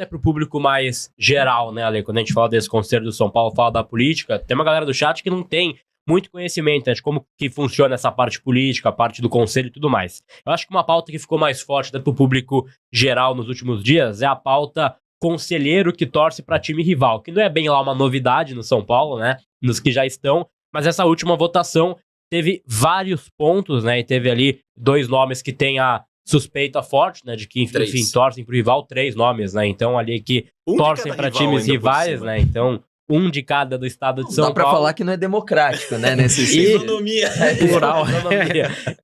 até pro público mais geral, né, Ale? Quando a gente fala desse Conselho do São Paulo, fala da política, tem uma galera do chat que não tem muito conhecimento, né, de como que funciona essa parte política, a parte do conselho e tudo mais. Eu acho que uma pauta que ficou mais forte até pro público geral nos últimos dias é a pauta conselheiro que torce para time rival, que não é bem lá uma novidade no São Paulo, né, nos que já estão, mas essa última votação teve vários pontos, né, e teve ali 2 nomes que tem a suspeita forte, né, de que, enfim, torcem pro rival, 3 nomes, né, então ali que torcem para times rivais, né, então um de cada do estado de São Paulo. Dá pra falar que não é democrático, né, nesse Isonomia. Plural.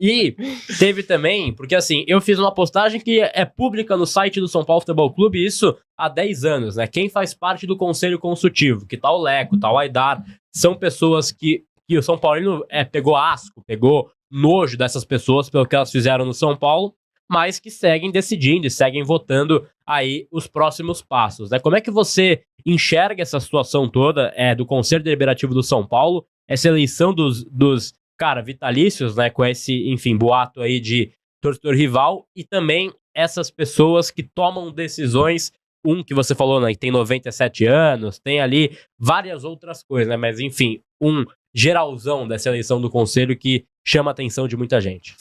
E teve também, porque assim, eu fiz uma postagem que é pública no site do São Paulo Futebol Clube, isso há 10 anos, né, quem faz parte do Conselho Consultivo, que tá o Leco, tá o Aidar, são pessoas que o São Paulino pegou asco, pegou nojo dessas pessoas pelo que elas fizeram no São Paulo, mas que seguem decidindo e seguem votando aí os próximos passos, né? Como é que você enxerga essa situação toda do Conselho Deliberativo do São Paulo, essa eleição dos vitalícios, né? Com esse, enfim, boato aí de torcedor rival e também essas pessoas que tomam decisões, que você falou, né? Que tem 97 anos, tem ali várias outras coisas, né? Mas, enfim, geralzão dessa eleição do Conselho que chama a atenção de muita gente.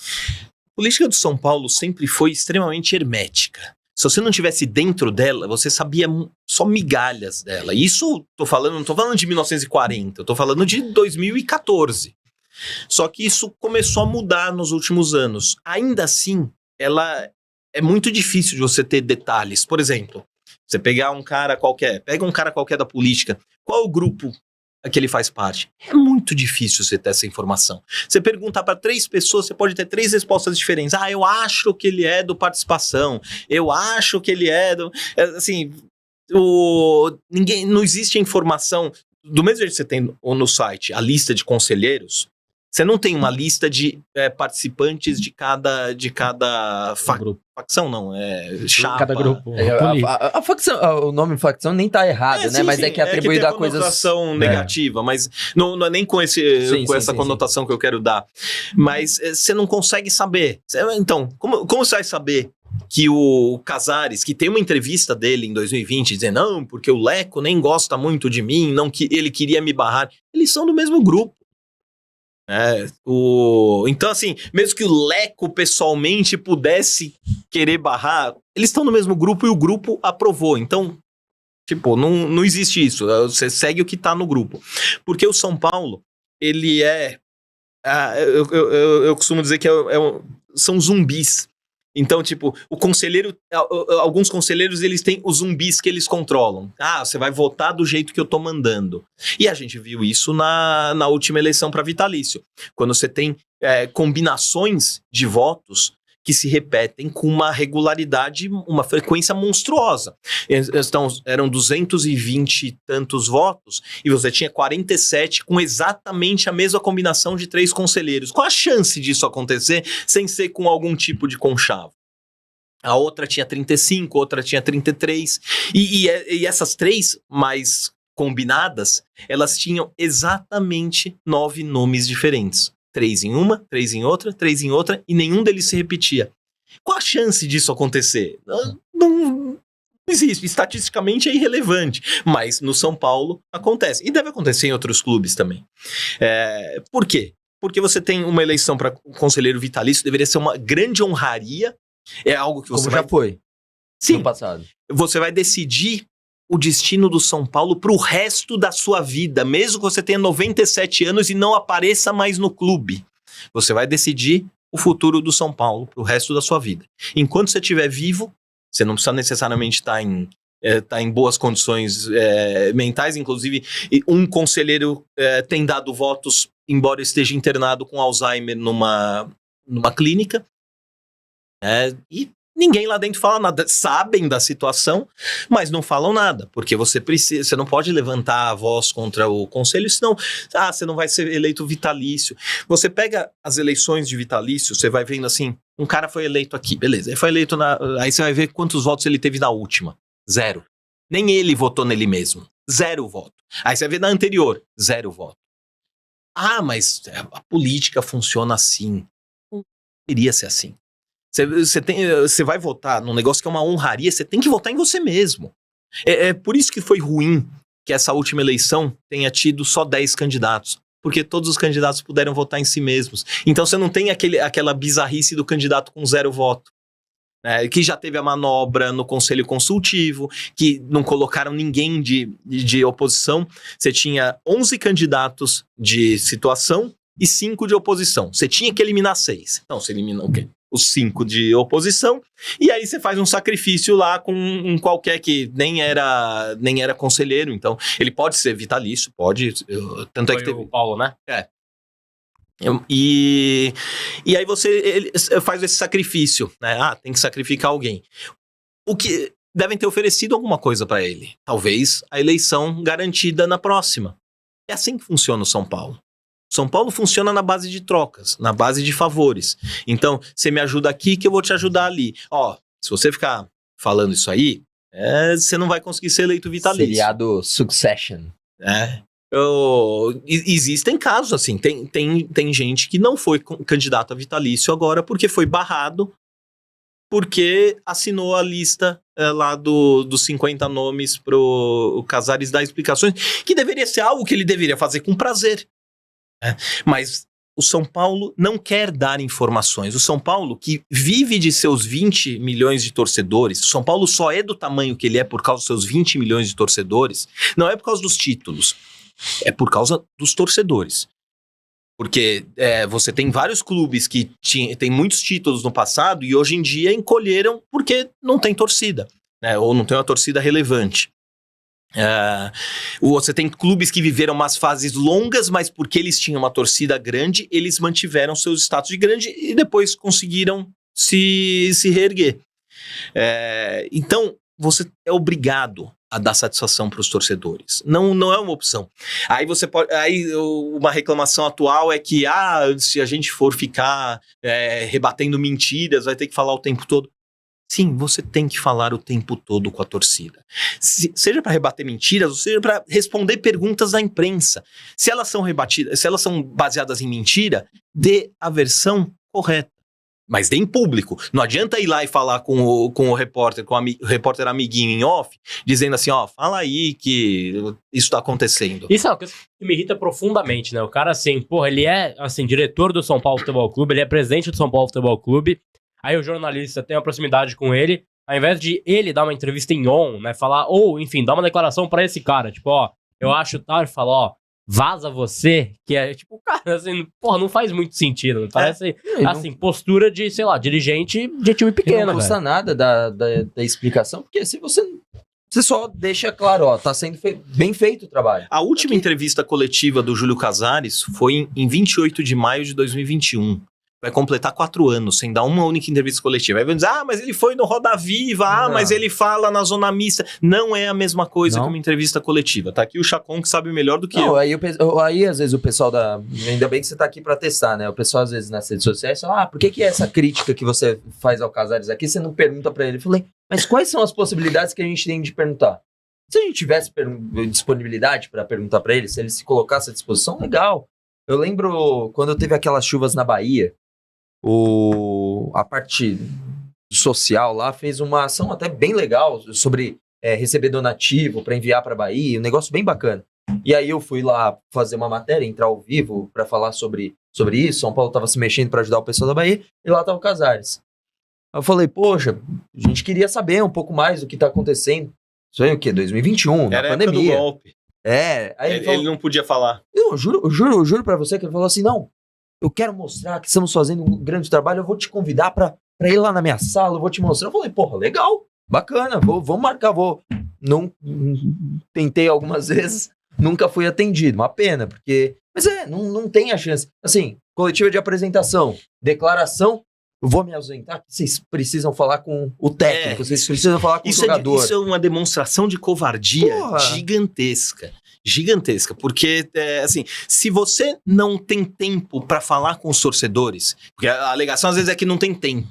A política do São Paulo sempre foi extremamente hermética. Se você não estivesse dentro dela, você sabia só migalhas dela. Isso, não tô falando de 1940, eu tô falando de 2014. Só que isso começou a mudar nos últimos anos. Ainda assim, ela é muito difícil de você ter detalhes. Por exemplo, você pega um cara qualquer da política, qual é o grupo que ele faz parte? É muito difícil você ter essa informação. Você perguntar para 3 pessoas, você pode ter 3 respostas diferentes. Eu acho que ele é do Participação. Eu acho que ele é do... Assim, não existe a informação... Do mesmo jeito que você tem no site a lista de conselheiros, você não tem uma lista de participantes de cada facção, não. Chapa. Cada grupo. A facção, o nome facção nem tá errado, né? Sim, mas é que é atribuído a coisas... conotação negativa, mas não é nem com essa conotação que eu quero dar. Mas você não consegue saber. Então, como você vai saber que o Casares, que tem uma entrevista dele em 2020, dizendo, não, porque o Leco nem gosta muito de mim, não que ele queria me barrar. Eles são do mesmo grupo. Então, assim, mesmo que o Leco pessoalmente pudesse querer barrar, eles estão no mesmo grupo e o grupo aprovou. Então, tipo, não existe isso. Você segue o que tá no grupo. Porque o São Paulo, ele eu costumo dizer que são zumbis. Então, tipo, alguns conselheiros, eles têm os zumbis que eles controlam. Você vai votar do jeito que eu tô mandando. E a gente viu isso na última eleição para vitalício. Quando você tem combinações de votos que se repetem com uma regularidade, uma frequência monstruosa. Eram 220 e tantos votos, e você tinha 47 com exatamente a mesma combinação de 3 conselheiros. Qual a chance disso acontecer sem ser com algum tipo de conchavo? A outra tinha 35, outra tinha 33, e essas 3 mais combinadas, elas tinham exatamente 9 nomes diferentes. 3 em uma, 3 em outra, 3 em outra, e nenhum deles se repetia. Qual a chance disso acontecer? Não existe. Estatisticamente é irrelevante. Mas no São Paulo acontece. E deve acontecer em outros clubes também. Por quê? Porque você tem uma eleição para conselheiro vitalício, deveria ser uma grande honraria. É algo que você já foi. Sim. No passado. Você vai decidir o destino do São Paulo pro resto da sua vida, mesmo que você tenha 97 anos e não apareça mais no clube. Você vai decidir o futuro do São Paulo pro resto da sua vida. Enquanto você estiver vivo, você não precisa necessariamente estar em boas condições mentais. Inclusive, um conselheiro tem dado votos, embora esteja internado com Alzheimer numa clínica. E ninguém lá dentro fala nada, sabem da situação, mas não falam nada, porque você não pode levantar a voz contra o conselho, senão você não vai ser eleito vitalício. Você pega as eleições de vitalício, você vai vendo assim, um cara foi eleito aqui, beleza, ele foi eleito aí você vai ver quantos votos ele teve na última, 0. Nem ele votou nele mesmo, 0 voto. Aí você vai ver na anterior, 0 voto. Mas a política funciona assim. Não deveria ser assim. Você vai votar num negócio que é uma honraria, você tem que votar em você mesmo. É por isso que foi ruim que essa última eleição tenha tido só 10 candidatos. Porque todos os candidatos puderam votar em si mesmos. Então você não tem aquela bizarrice do candidato com 0 voto. Que já teve a manobra no Conselho Consultivo, que não colocaram ninguém de oposição. Você tinha 11 candidatos de situação e 5 de oposição. Você tinha que eliminar 6. Então você elimina o quê? Os 5 de oposição, e aí você faz um sacrifício lá com um qualquer que nem era conselheiro, então ele pode ser vitalício, pode, tanto é que teve... o Paulo, né? E aí ele faz esse sacrifício, né? Tem que sacrificar alguém. O que devem ter oferecido alguma coisa para ele, talvez a eleição garantida na próxima. É assim que funciona o São Paulo. São Paulo funciona na base de trocas, na base de favores. Então, você me ajuda aqui que eu vou te ajudar ali. Se você ficar falando isso aí, você não vai conseguir ser eleito vitalício. Seriado Succession. Existem casos assim, tem gente que não foi candidato a vitalício agora porque foi barrado, porque assinou a lista lá dos 50 nomes pro Casares dar explicações, que deveria ser algo que ele deveria fazer com prazer. Mas o São Paulo não quer dar informações. O São Paulo, que vive de seus 20 milhões de torcedores, o São Paulo só é do tamanho que ele é por causa dos seus 20 milhões de torcedores, não é por causa dos títulos, é por causa dos torcedores. Porque você tem vários clubes que tem muitos títulos no passado e hoje em dia encolheram porque não tem torcida, ou não tem uma torcida relevante. Você tem clubes que viveram umas fases longas, mas porque eles tinham uma torcida grande, eles mantiveram seus status de grande e depois conseguiram se reerguer. Então, você é obrigado a dar satisfação para os torcedores. Não é uma opção. Aí você pode. Uma reclamação atual é que se a gente for ficar rebatendo mentiras, vai ter que falar o tempo todo. Sim, você tem que falar o tempo todo com a torcida. Seja para rebater mentiras, ou seja para responder perguntas da imprensa. Se elas são rebatidas, se elas são baseadas em mentira, dê a versão correta. Mas dê em público. Não adianta ir lá e falar com o repórter, o repórter amiguinho em off, dizendo assim, fala aí que isso tá acontecendo. Isso é uma coisa que me irrita profundamente, né? O cara, assim, ele é, assim, diretor do São Paulo Futebol Clube, ele é presidente do São Paulo Futebol Clube. Aí o jornalista tem uma proximidade com ele, ao invés de ele dar uma entrevista em on, né, falar, enfim, dar uma declaração pra esse cara, tipo, eu acho tal, ele fala, vaza você, que é, tipo, cara, assim, não faz muito sentido, parece, assim, postura de, sei lá, dirigente de time pequeno, não custa nada da explicação, porque se você só deixa claro, tá sendo bem feito o trabalho. A última entrevista coletiva do Júlio Casares foi em 28 de maio de 2021. Vai completar 4 anos sem dar uma única entrevista coletiva. Aí vão dizer, mas ele foi no Roda Viva, mas ele fala na Zona Mista. Não é a mesma coisa que uma entrevista coletiva. Tá aqui o Chacon que sabe melhor do que eu. Aí, às vezes, o pessoal ainda bem que você tá aqui pra testar, né? O pessoal, às vezes, nas redes sociais fala, por que essa crítica que você faz ao Casares aqui, você não pergunta pra ele? Eu falei, mas quais são as possibilidades que a gente tem de perguntar? Se a gente tivesse disponibilidade pra perguntar pra ele, se ele se colocasse à disposição, legal. Eu lembro quando teve aquelas chuvas na Bahia, a parte social lá fez uma ação até bem legal sobre receber donativo para enviar para a Bahia, um negócio bem bacana. E aí eu fui lá fazer uma matéria, entrar ao vivo para falar sobre isso. São Paulo estava se mexendo para ajudar o pessoal da Bahia e lá estava o Casares. Eu falei, poxa, a gente queria saber um pouco mais do que está acontecendo. Isso aí o quê? 2021, Era na pandemia. Época do golpe. Aí ele não podia falar. Eu juro para você que ele falou assim, não, eu quero mostrar que estamos fazendo um grande trabalho, eu vou te convidar pra ir lá na minha sala, eu vou te mostrar. Eu falei, porra, legal, bacana, vamos marcar, Não tentei algumas vezes, nunca fui atendido, uma pena, porque... Mas não tem a chance. Assim, coletiva de apresentação, declaração, eu vou me ausentar, vocês precisam falar com o técnico, vocês precisam falar com o jogador. Isso é uma demonstração de covardia gigantesca, porque, assim, se você não tem tempo para falar com os torcedores, porque a alegação às vezes é que não tem tempo,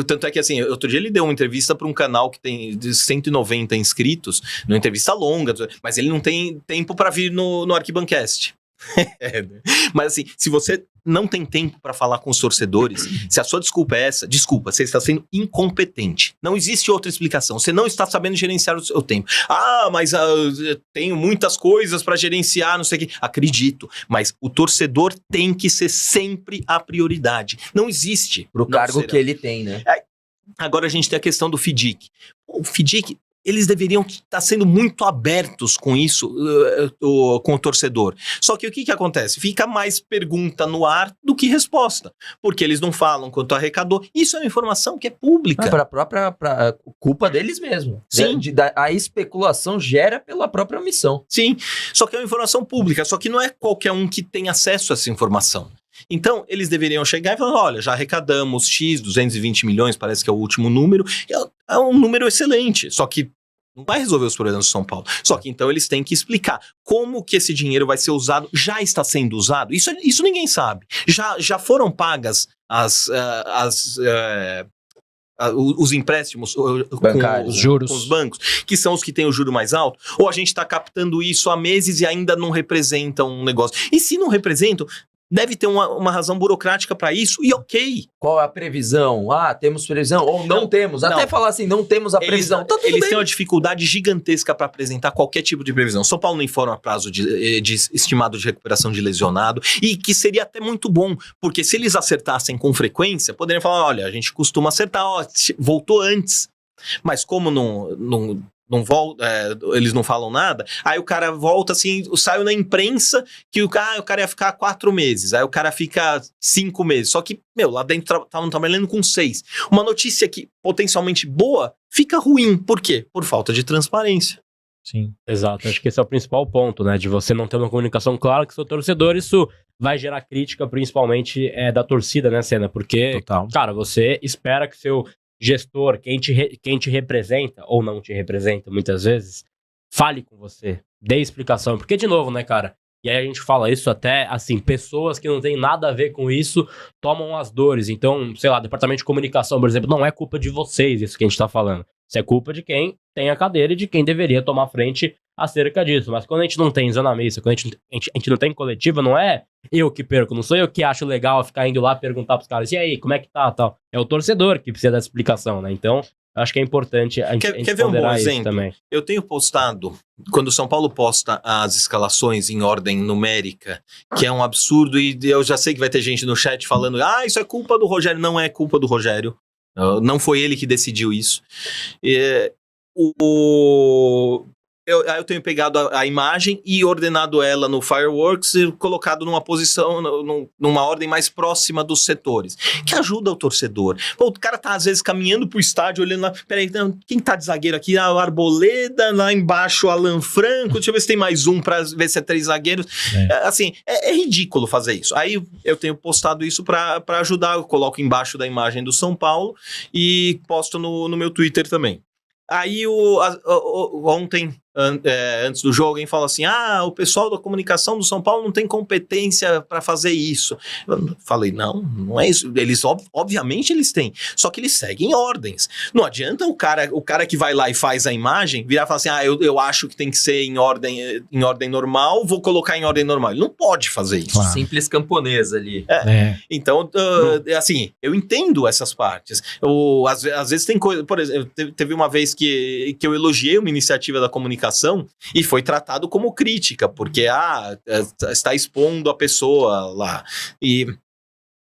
tanto é que, assim, outro dia ele deu uma entrevista para um canal que tem 190 inscritos, uma entrevista longa, mas ele não tem tempo para vir no Arquibancast. Mas, assim, se você não tem tempo para falar com os torcedores, se a sua desculpa é essa, desculpa, você está sendo incompetente. Não existe outra explicação. Você não está sabendo gerenciar o seu tempo. Ah, mas eu tenho muitas coisas para gerenciar, não sei o quê. Acredito, mas o torcedor tem que ser sempre a prioridade. Não existe. Pro cargo que ele tem, né? Agora a gente tem a questão do FIDIC. O FIDIC, eles deveriam estar sendo muito abertos com isso, com o torcedor. Só que o que acontece? Fica mais pergunta no ar do que resposta. Porque eles não falam quanto arrecadou. Isso é uma informação que é pública. Pra culpa deles mesmo. Sim. A especulação gera pela própria omissão. Sim, só que é uma informação pública. Só que não é qualquer um que tem acesso a essa informação. Então, eles deveriam chegar e falar, olha, já arrecadamos X, 220 milhões, parece que é o último número. É um número excelente, só que não vai resolver os problemas do São Paulo. Só que então eles têm que explicar como que esse dinheiro vai ser usado, já está sendo usado. Isso ninguém sabe. Já foram pagas os empréstimos bancários, os juros com os bancos, que são os que têm o juro mais alto, ou a gente está captando isso há meses e ainda não representa um negócio. E se não representam, deve ter uma razão burocrática para isso, e ok. Qual é a previsão? Ah, temos previsão ou não temos. Até falar assim, não temos a previsão. Eles têm uma dificuldade gigantesca para apresentar qualquer tipo de previsão. São Paulo não informa prazo de estimado de recuperação de lesionado, e que seria até muito bom, porque se eles acertassem com frequência, poderiam falar, olha, a gente costuma acertar, voltou antes. Mas como não volta, eles não falam nada, aí o cara volta assim, saiu na imprensa que o cara ia ficar 4 meses, aí o cara fica 5 meses, só que, lá dentro estavam trabalhando com 6. Uma notícia que potencialmente boa, fica ruim. Por quê? Por falta de transparência. Sim, exato. Acho que esse é o principal ponto, né, de você não ter uma comunicação clara com o seu torcedor. Isso vai gerar crítica, principalmente da torcida, né, Senna? Porque, Total. Cara, você espera que seu gestor, quem te representa, ou não te representa muitas vezes, fale com você, dê explicação. Porque, de novo, né, cara, e aí a gente fala isso até, assim, pessoas que não têm nada a ver com isso tomam as dores. Então, sei lá, departamento de comunicação, por exemplo, não é culpa de vocês isso que a gente tá falando. Isso é culpa de quem tem a cadeira e de quem deveria tomar frente acerca disso. Mas quando a gente não tem Zona Missa, quando a gente não tem coletiva, não é eu que perco, não sou eu que acho legal ficar indo lá perguntar pros caras, e aí, como é que tá, tal. É o torcedor que precisa dessa explicação, né? Então, eu acho que é importante a gente quer ver um bom exemplo? Também. Eu tenho postado, quando o São Paulo posta as escalações em ordem numérica, que é um absurdo, e eu já sei que vai ter gente no chat falando, isso é culpa do Rogério. Não é culpa do Rogério. Não foi ele que decidiu isso. Eu tenho pegado a imagem e ordenado ela no Fireworks e colocado numa posição, numa ordem mais próxima dos setores, que ajuda o torcedor. Pô, o cara tá às vezes caminhando pro estádio, olhando lá, peraí, quem tá de zagueiro aqui? O Arboleda, lá embaixo o Alan Franco, deixa eu ver se tem mais um pra ver se é 3 zagueiros. Assim, é ridículo fazer isso. Aí eu tenho postado isso pra ajudar, eu coloco embaixo da imagem do São Paulo e posto no meu Twitter também. Aí ontem, antes do jogo, alguém fala assim, o pessoal da comunicação do São Paulo não tem competência para fazer isso. Eu falei, não é isso. Eles, obviamente eles têm, só que eles seguem ordens. Não adianta o cara que vai lá e faz a imagem virar e falar assim, eu acho que tem que ser em ordem normal, vou colocar em ordem normal. Ele não pode fazer isso. Claro. Simples camponês ali. Então, assim, eu entendo essas partes. Às vezes tem coisa, por exemplo, teve uma vez que eu elogiei uma iniciativa da comunicação e foi tratado como crítica, porque está expondo a pessoa lá. E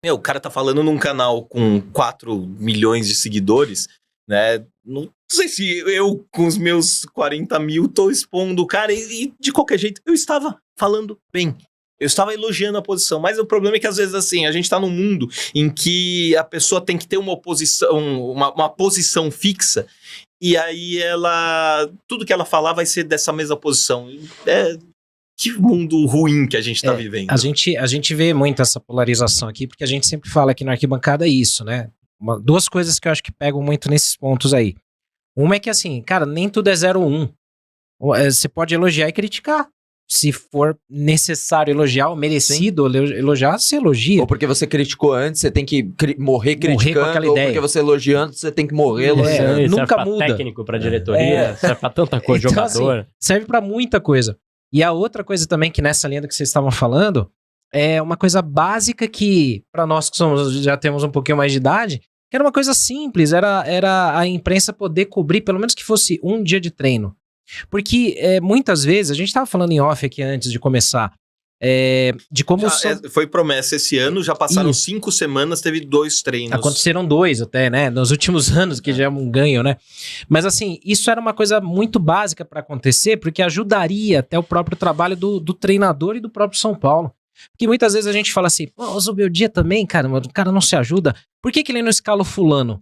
o cara tá falando num canal com 4 milhões de seguidores, né? Não sei se eu, com os meus 40 mil, tô expondo o cara e de qualquer jeito eu estava falando bem. Eu estava elogiando a posição, mas o problema é que às vezes assim, a gente está num mundo em que a pessoa tem que ter uma posição fixa, e aí tudo que ela falar vai ser dessa mesma posição. Que mundo ruim que a gente está vivendo. A gente vê muito essa polarização aqui, porque a gente sempre fala aqui na arquibancada isso, né? Duas coisas que eu acho que pegam muito nesses pontos aí. Uma é que assim, cara, nem tudo é 0 ou 1. Você pode elogiar e criticar. Se for necessário elogiar ou merecido elogiar, você elogia. Ou porque você criticou antes, você tem que morrer criticando. Com aquela ou ideia. porque você elogiando, você tem que morrer elogiando. Nunca muda. Técnico, pra diretoria, serve pra tanta coisa, então, jogador. Assim, serve pra muita coisa. E a outra coisa também, que nessa linha do que vocês estavam falando, é uma coisa básica que, para nós que já temos um pouquinho mais de idade, que era uma coisa simples, era a imprensa poder cobrir, pelo menos que fosse um dia de treino. Porque muitas vezes, a gente estava falando em off aqui antes de começar, de como... Foi promessa esse ano, já passaram 5 semanas, teve 2 treinos. Aconteceram 2 até, né? Nos últimos anos, que já é um ganho, né? Mas assim, isso era uma coisa muito básica para acontecer, porque ajudaria até o próprio trabalho do treinador e do próprio São Paulo. Porque muitas vezes a gente fala assim, pô, o Zubeldia também, cara, o cara não se ajuda. Por que ele não escala o fulano?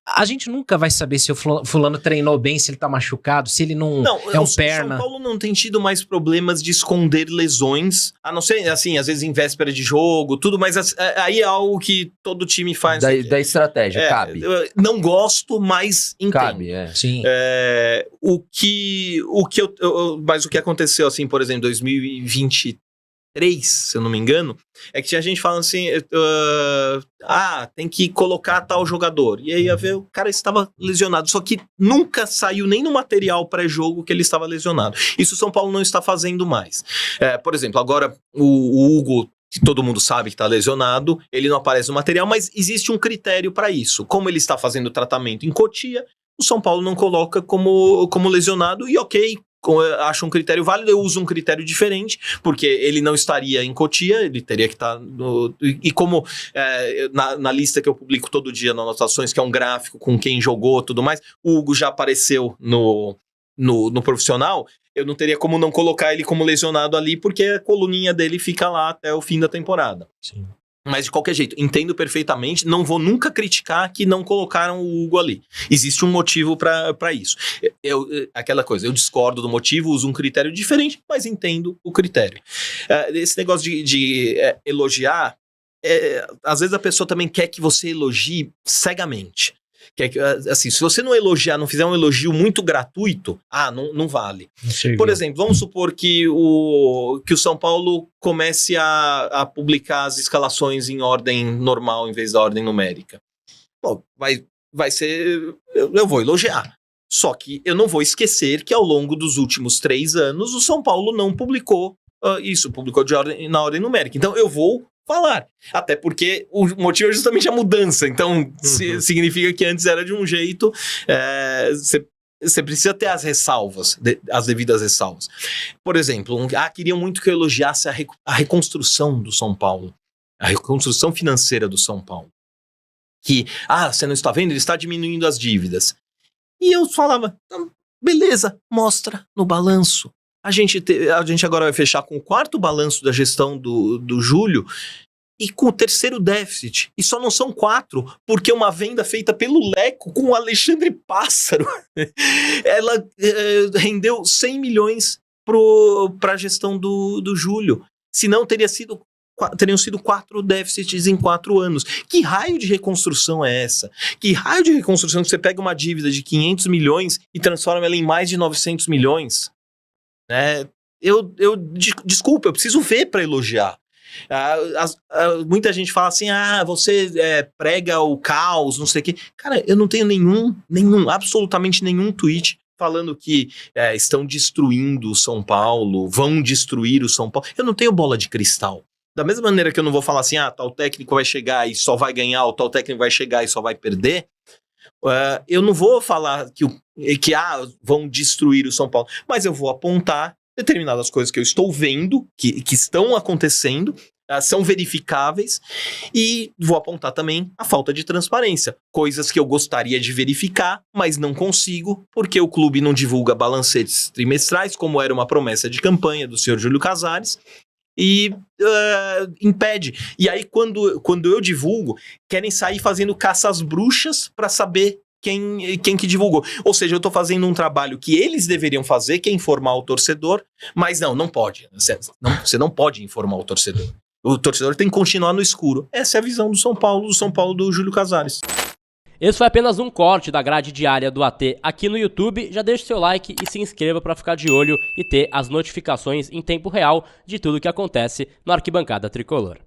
A gente nunca vai saber se o fulano treinou bem, se ele tá machucado, se ele não é um perna. São Paulo não tem tido mais problemas de esconder lesões, a não ser, assim, às vezes em véspera de jogo, tudo, mas aí é algo que todo time faz. Da estratégia, cabe. Não gosto, mas entendo. Cabe, Sim. Mas o que aconteceu, assim, por exemplo, 2023, se eu não me engano, é que tinha gente falando assim, tem que colocar tal jogador. E aí ia ver, o cara estava lesionado. Só que nunca saiu nem no material pré-jogo que ele estava lesionado. Isso o São Paulo não está fazendo mais. Por exemplo, agora o Hugo, que todo mundo sabe que está lesionado, ele não aparece no material, mas existe um critério para isso. Como ele está fazendo o tratamento em Cotia, o São Paulo não coloca como lesionado e ok, acho um critério válido, eu uso um critério diferente, porque ele não estaria em Cotia, ele teria que estar e como na lista que eu publico todo dia nas anotações, que é um gráfico com quem jogou e tudo mais, o Hugo já apareceu no profissional, eu não teria como não colocar ele como lesionado ali, porque a coluninha dele fica lá até o fim da temporada. Sim. Mas de qualquer jeito, entendo perfeitamente, não vou nunca criticar que não colocaram o Hugo ali. Existe um motivo para isso. Aquela coisa, eu discordo do motivo, uso um critério diferente, mas entendo o critério. Esse negócio de elogiar, às vezes a pessoa também quer que você elogie cegamente. Assim, se você não elogiar, não fizer um elogio muito gratuito, não vale. Por exemplo, vamos supor que o São Paulo comece a publicar as escalações em ordem normal em vez da ordem numérica. Bom, vai ser... Eu vou elogiar. Só que eu não vou esquecer que ao longo dos últimos 3 anos o São Paulo não publicou isso, publicou na ordem numérica. Então eu vou falar. Até porque o motivo é justamente a mudança. Então, significa que antes era de um jeito. Você precisa ter as ressalvas, as devidas ressalvas. Por exemplo, queriam muito que eu elogiasse a reconstrução do São Paulo. A reconstrução financeira do São Paulo. Que, você não está vendo? Ele está diminuindo as dívidas. E eu falava, beleza, mostra no balanço. A gente agora vai fechar com o 4º balanço da gestão do Júlio e com o 3º déficit. E só não são 4, porque uma venda feita pelo Leco com o Alexandre Pássaro, ela rendeu 100 milhões para a gestão do Júlio. Senão teriam sido 4 déficits em 4 anos. Que raio de reconstrução é essa? Que raio de reconstrução que você pega uma dívida de 500 milhões e transforma ela em mais de 900 milhões? Desculpa, eu preciso ver para elogiar. Muita gente fala assim, você prega o caos, não sei o quê. Cara, eu não tenho absolutamente nenhum tweet falando que estão destruindo o São Paulo, vão destruir o São Paulo. Eu não tenho bola de cristal. Da mesma maneira que eu não vou falar assim, tal técnico vai chegar e só vai ganhar, ou tal técnico vai chegar e só vai perder, eu não vou falar que vão destruir o São Paulo, mas eu vou apontar determinadas coisas que eu estou vendo, que estão acontecendo, são verificáveis, e vou apontar também a falta de transparência. Coisas que eu gostaria de verificar, mas não consigo, porque o clube não divulga balancetes trimestrais, como era uma promessa de campanha do senhor Júlio Casares, e impede. E aí, quando eu divulgo, querem sair fazendo caça às bruxas para saber quem que divulgou. Ou seja, eu estou fazendo um trabalho que eles deveriam fazer, que é informar o torcedor, mas não pode. Você não pode informar o torcedor. O torcedor tem que continuar no escuro. Essa é a visão do São Paulo do Júlio Casares. Esse foi apenas um corte da grade diária do AT aqui no YouTube. Já deixe seu like e se inscreva para ficar de olho e ter as notificações em tempo real de tudo que acontece no Arquibancada Tricolor.